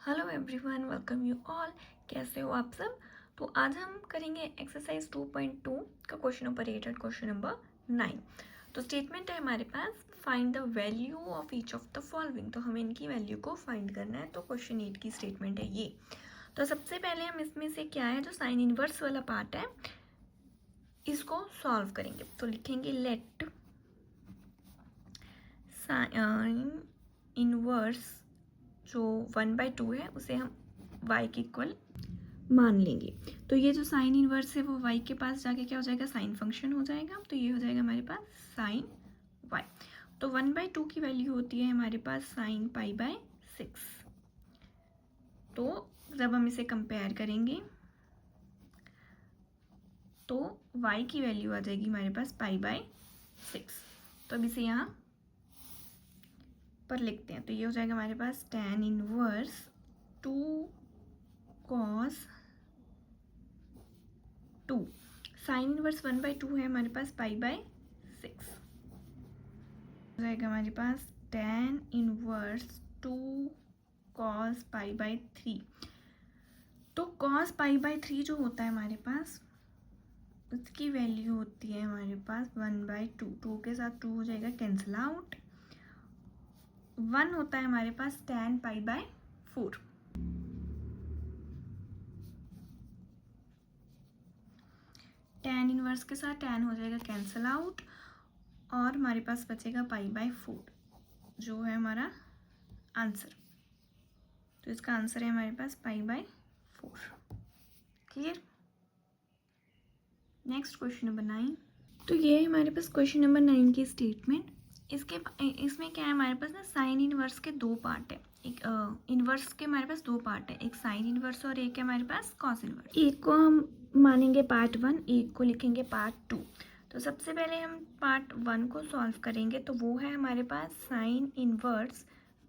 Hello everyone, welcome you all. कैसे हो आप सब। तो आज हम करेंगे एक्सरसाइज 2.2 का क्वेश्चन नंबर 8 और क्वेश्चन नंबर 9। तो स्टेटमेंट है हमारे पास, find the value of each of the following. तो हमें इनकी वैल्यू को फाइंड करना है। तो क्वेश्चन 8 की स्टेटमेंट है ये। तो सबसे पहले हम इसमें से क्या है, जो साइन इनवर्स वाला पार्ट है, इसको सॉल्व करेंगे। तो लिखेंगे लेट साइन इनवर्स जो 1/2 है उसे हम y के इक्वल मान लेंगे। तो ये जो साइन इनवर्स है वो y के पास जाके क्या हो जाएगा, साइन फंक्शन हो जाएगा। तो ये हो जाएगा हमारे पास साइन y। तो 1/2 की वैल्यू होती है हमारे पास साइन π/6। तो जब हम इसे कंपेयर करेंगे तो y की वैल्यू आ जाएगी हमारे पास π/6। तो अब इसे यहाँ पर लिखते हैं। तो ये हो जाएगा हमारे पास tan inverse 2 cos 2। Sine inverse 1/2 है हमारे पास π/6। हो जाएगा हमारे पास tan इनवर्स 2 cos π/3। तो cos π/3 जो होता है हमारे पास, उसकी वैल्यू होती है हमारे पास 1/2। 2 के साथ 2 हो जाएगा कैंसिल आउट। 1 होता है हमारे पास tan π/4। tan इनवर्स के साथ tan हो जाएगा कैंसिल आउट और हमारे पास बचेगा π/4 जो है हमारा आंसर। तो इसका आंसर है हमारे पास π/4। क्लियर। Next question number 9। तो ये है हमारे पास क्वेश्चन नंबर 9 की स्टेटमेंट। इसमें क्या है, हमारे पास ना साइन इनवर्स के दो पार्ट है। एक इनवर्स के हमारे पास दो पार्ट है, एक साइन इनवर्स और एक है हमारे पास कॉस इनवर्स। एक को हम मानेंगे पार्ट 1, एक को लिखेंगे पार्ट 2। तो सबसे पहले हम पार्ट 1 को सॉल्व करेंगे। तो वो है हमारे पास साइन इनवर्स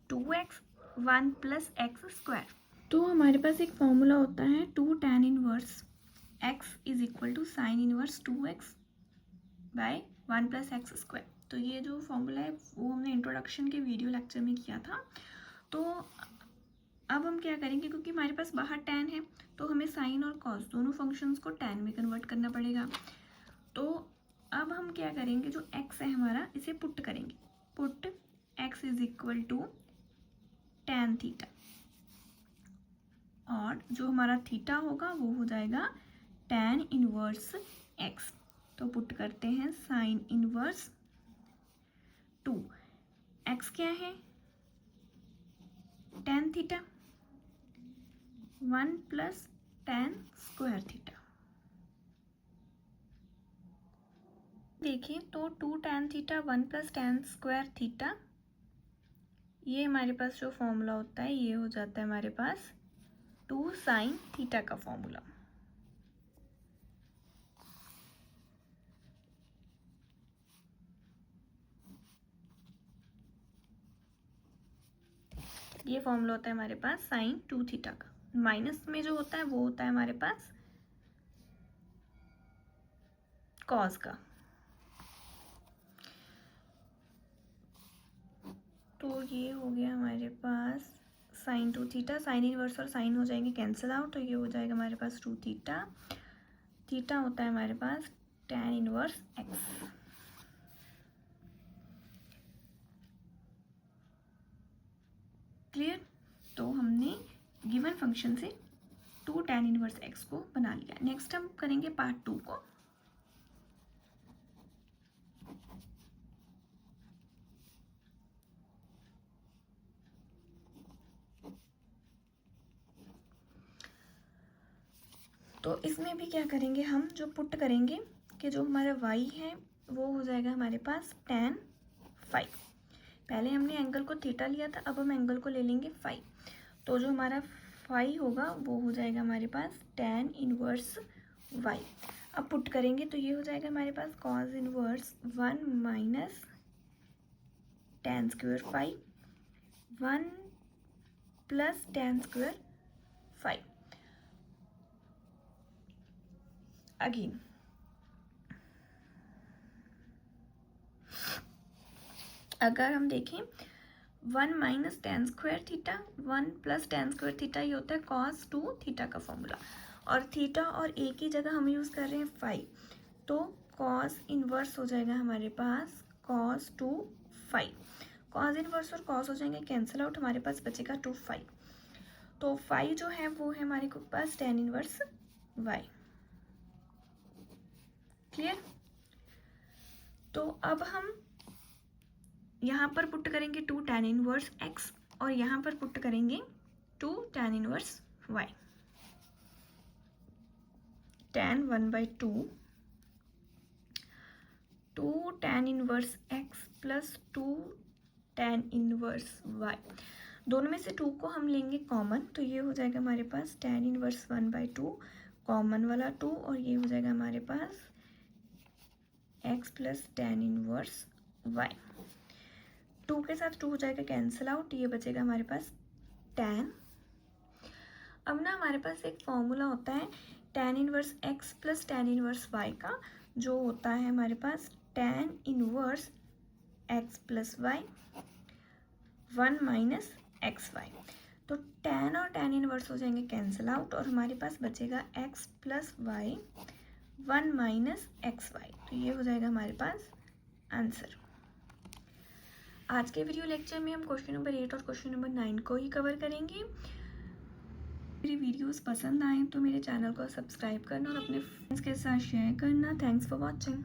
2x 1 + x²। तो हमारे पास एक फॉर्मूला होता है 2 tan inverse x = sine inverse 2x by 1 + x²। तो ये जो फॉर्मूला है वो हमने इंट्रोडक्शन के वीडियो लेक्चर में किया था। तो अब हम क्या करेंगे, क्योंकि हमारे पास बाहर tan है तो हमें साइन और कॉस दोनों फंक्शंस को tan में कन्वर्ट करना पड़ेगा। तो अब हम क्या करेंगे, जो x है हमारा, इसे पुट करेंगे। पुट x = tan थीटा और जो हमारा थीटा होगा वो हो जाएगा tan इनवर्स x। तो पुट करते हैं साइन इनवर्स 2। x क्या है, tan थीटा 1 + tan² थीटा। देखें तो 2 tan थीटा 1 + tan² थीटा, ये हमारे पास जो फॉर्मूला होता है ये हो जाता है हमारे पास 2 sin थीटा का फॉर्मूला। ये फॉर्मूला होता है हमारे पास sin 2 थीटा का। माइनस में जो होता है वो होता है हमारे पास cos का। तो ये हो गया हमारे पास sin 2 थीटा। साइन इनवर्स और साइन हो जाएंगे कैंसिल आउट। तो ये हो जाएगा हमारे पास 2 थीटा। थीटा होता है हमारे पास tan इनवर्स x। क्लियर। तो हमने गिवन फंक्शन से 2 tan इनवर्स x को बना लिया। नेक्स्ट हम करेंगे पार्ट 2 को। तो इसमें भी क्या करेंगे, हम जो पुट करेंगे कि जो हमारा y है वो हो जाएगा हमारे पास tan 5। पहले हमने एंगल को थीटा लिया था, अब हम एंगल को ले लेंगे 5। तो जो हमारा 5 होगा वो हो जाएगा हमारे पास tan इनवर्स y। अब पुट करेंगे तो ये हो जाएगा हमारे पास cos inverse 1 - tan² 5 1 + tan² 5। Again अगर हम देखें 1 minus ten square theta, 1 plus ten square theta, ये होता है कॉस 2 थीटा का फॉर्मूला। और थीटा और ए की जगह हम यूज़ कर रहे हैं फाई, तो कॉस इन्वर्स हो जाएगा हमारे पास कॉस 2 फाई। कॉस इन्वर्स और कॉस हो जाएंगे कैंसिल आउट, हमारे पास बचेगा 2 फाई। तो फाई जो है वो है हमारे पास टेन इन्वर्स वाई। क्लियर? तो अब हम यहाँ पर पुट करेंगे 2 tan इनवर्स x और यहाँ पर पुट करेंगे 2 tan inverse y। tan 1/2 2 tan inverse x plus 2 tan inverse y, दोनों में से 2 को हम लेंगे कॉमन, तो ये हो जाएगा हमारे पास tan इनवर्स 1/2 कॉमन वाला 2, और ये हो जाएगा हमारे पास x plus tan inverse y। 2 के साथ 2 हो जाएगा कैंसिल आउट, ये बचेगा हमारे पास tan। अब ना हमारे पास एक फॉर्मूला होता है tan inverse x plus tan inverse y का, जो होता है हमारे पास tan inverse x plus y 1 minus x y. तो tan और tan इनवर्स हो जाएंगे कैंसिल आउट, और हमारे पास बचेगा x plus y 1 minus x y. तो ये हो जाएगा हमारे पास आंसर। आज के वीडियो लेक्चर में हम क्वेश्चन नंबर 8 और क्वेश्चन नंबर 9 को ही कवर करेंगे। मेरी वीडियोस पसंद आए तो मेरे चैनल को सब्सक्राइब करना और अपने फ्रेंड्स के साथ शेयर करना। Thanks for watching.